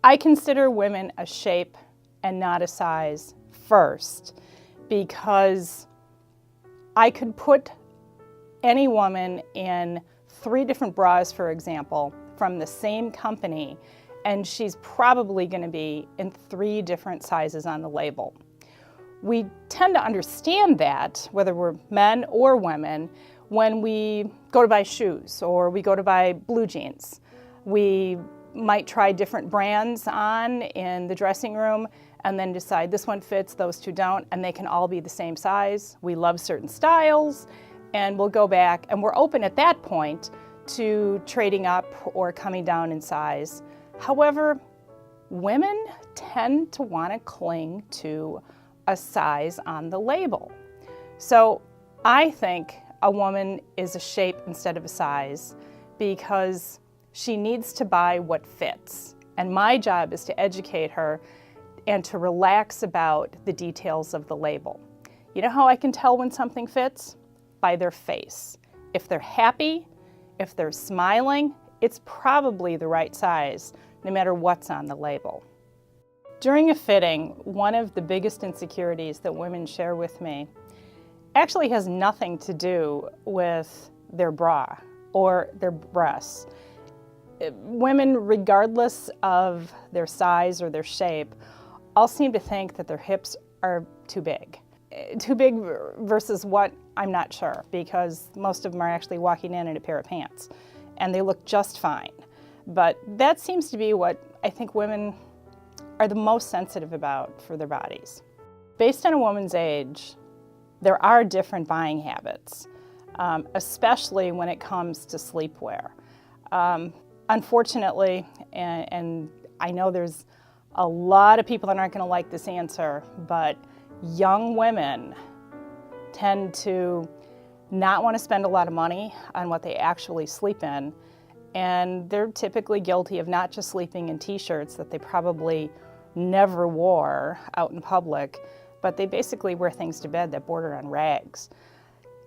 I consider women a shape and not a size first, because I could put any woman in 3 different bras, for example, from the same company, and she's probably going to be in 3 different sizes on the label. We tend to understand that, whether we're men or women, when we go to buy shoes or we go to buy blue jeans. We might try different brands on in the dressing room and then decide this one fits, those 2 don't, and they can all be the same size. We love certain styles, and we'll go back, and we're open at that point to trading up or coming down in size. However, women tend to want to cling to a size on the label. So I think a woman is a shape instead of a size, because she needs to buy what fits. And my job is to educate her and to relax about the details of the label. You know how I can tell when something fits? By their face. If they're happy, if they're smiling, it's probably the right size, no matter what's on the label. During a fitting, one of the biggest insecurities that women share with me actually has nothing to do with their bra or their breasts. Women, regardless of their size or their shape, all seem to think that their hips are too big. Too big versus what, I'm not sure, because most of them are actually walking in a pair of pants, and they look just fine. But that seems to be what I think women are the most sensitive about for their bodies. Based on a woman's age, there are different buying habits, especially when it comes to sleepwear. Unfortunately, and I know there's a lot of people that aren't going to like this answer, but young women tend to not want to spend a lot of money on what they actually sleep in, and they're typically guilty of not just sleeping in t-shirts that they probably never wore out in public, but they basically wear things to bed that border on rags.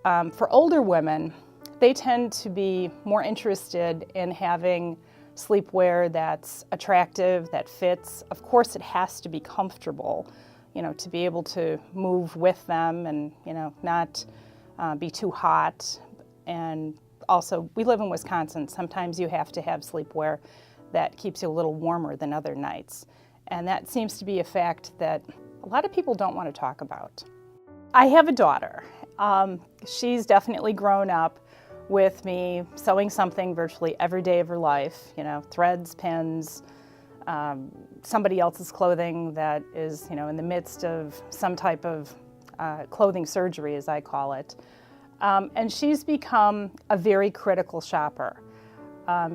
For older women, they tend to be more interested in having sleepwear that's attractive, that fits. Of course, it has to be comfortable, to be able to move with them and, not be too hot. And also, we live in Wisconsin. Sometimes you have to have sleepwear that keeps you a little warmer than other nights. And that seems to be a fact that a lot of people don't want to talk about. I have a daughter. She's definitely grown up with me sewing something virtually every day of her life, threads, pins, somebody else's clothing that is, in the midst of some type of clothing surgery, as I call it. And she's become a very critical shopper.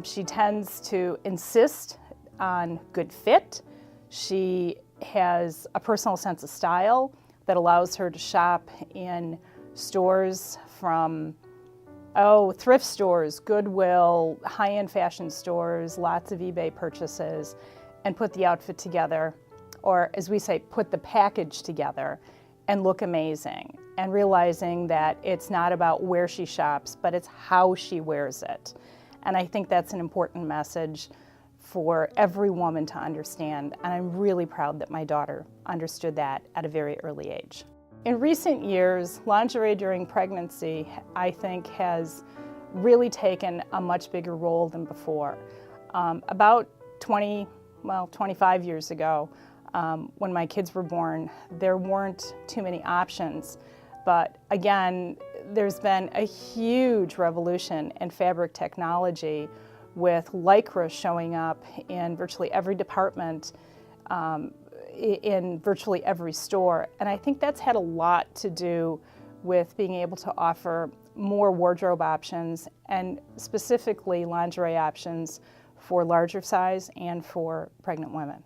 She tends to insist on good fit. She has a personal sense of style that allows her to shop in stores from thrift stores, Goodwill, high-end fashion stores, lots of eBay purchases, and put the outfit together, or as we say, put the package together and look amazing, and realizing that it's not about where she shops, but it's how she wears it. And I think that's an important message for every woman to understand, and I'm really proud that my daughter understood that at a very early age. In recent years, lingerie during pregnancy, I think, has really taken a much bigger role than before. About 25 years ago, when my kids were born, there weren't too many options. But again, there's been a huge revolution in fabric technology, with Lycra showing up in virtually every department, in virtually every store. And I think that's had a lot to do with being able to offer more wardrobe options, and specifically lingerie options for larger size and for pregnant women.